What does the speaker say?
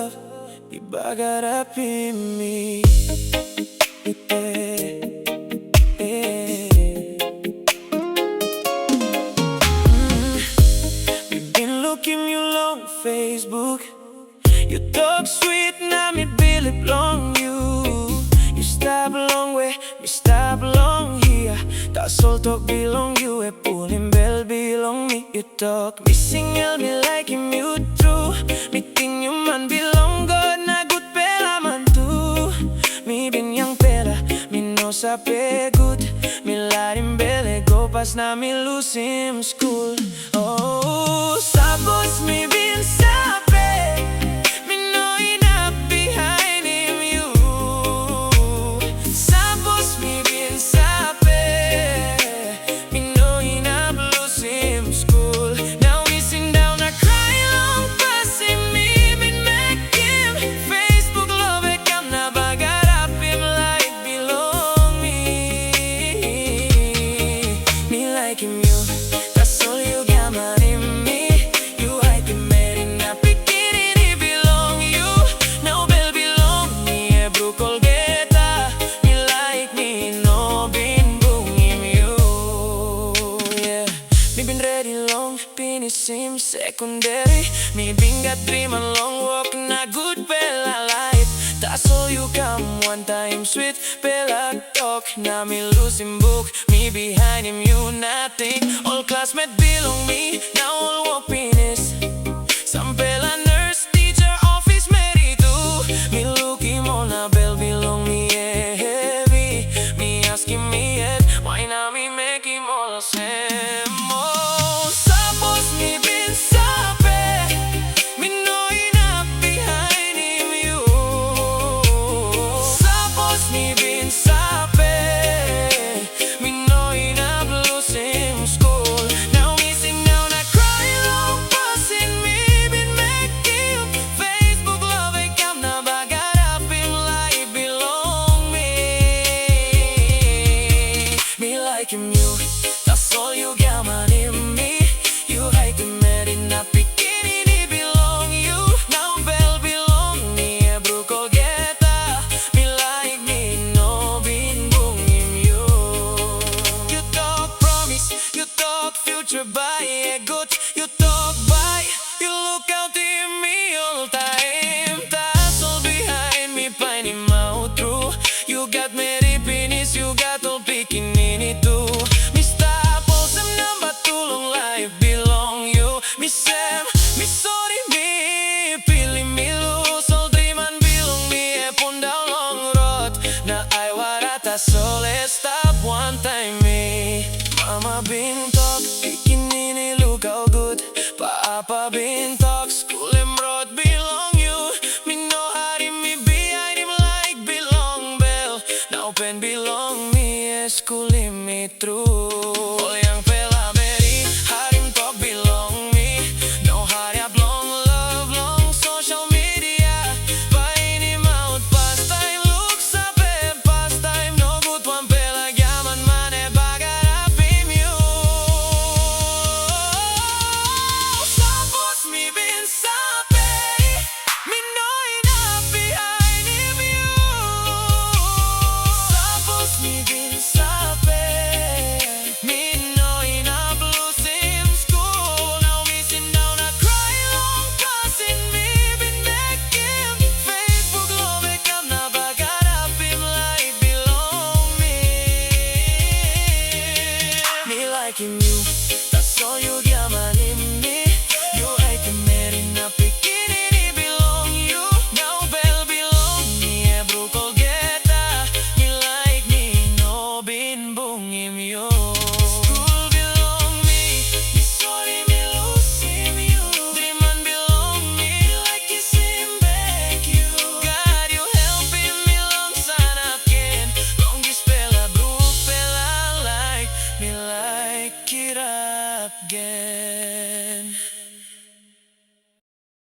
love, ibagarapin me. We've been looking you long Facebook. You talk sweet, na me bilip long you. You stop long way, me stop long here. Tas all talk belong you, pulling bell belong me. You talk, me single, me like him, you true. Me think you man belong God, na good pela man too. Me bin yang pela, me no sape good. Me larim bele, go pas na me Lusim Skul. Oh, sabos me bin sape. Me no enough behind him you. Sabos me bin sape. Me no enough Lusim Skul. Now me sing down a cry long passing me. Bin make him Facebook love it come na bagarap him like belong me. Me like him you. That's all you got man in me. You hype him made in a beginning he belong you. Now bell belong me. Bro Colgeta. Me like me no been boom him you. Yeah. Me been ready long. Finish him secondary. Me been got dream and long walk na good bella life. That's all you come one time sweet bella talk. Now me losing book. Me behind him you nothing. All classmate belong me. Now all work finish. Some bella nurse, teacher, office married too. Me look him on a bell belong me heavy. Me asking me yet why now me make him all the same. Oh, suppose me been sape. Me no enough behind him you. Suppose me been sape. Me no enough Lusim Skul. Now me sing down a cry long passing me. Been making Facebook love it come na bagarap him like belong me. Me like him you. That's all you got man in me. You hype him mad in a beginning he belong you. Now bell belong me. Bro Colgeta. Me like me no been boom him you. You talk promise, you talk future by a good. You talk by, you look out in me all time. That's all behind me, find him out through. You got many penis, you got all picking in it too. Me stop all some number too long life belong you. Me Sam, me sorry me, feeling me lose. All dream and belong me, upon down long road. Na I warata so let's stop one time me. Mama been talk, picking in it look how good. Papa been talk, school him road belong you. Me no hiding me behind him like belong bell. Now pen belong me, school him me through.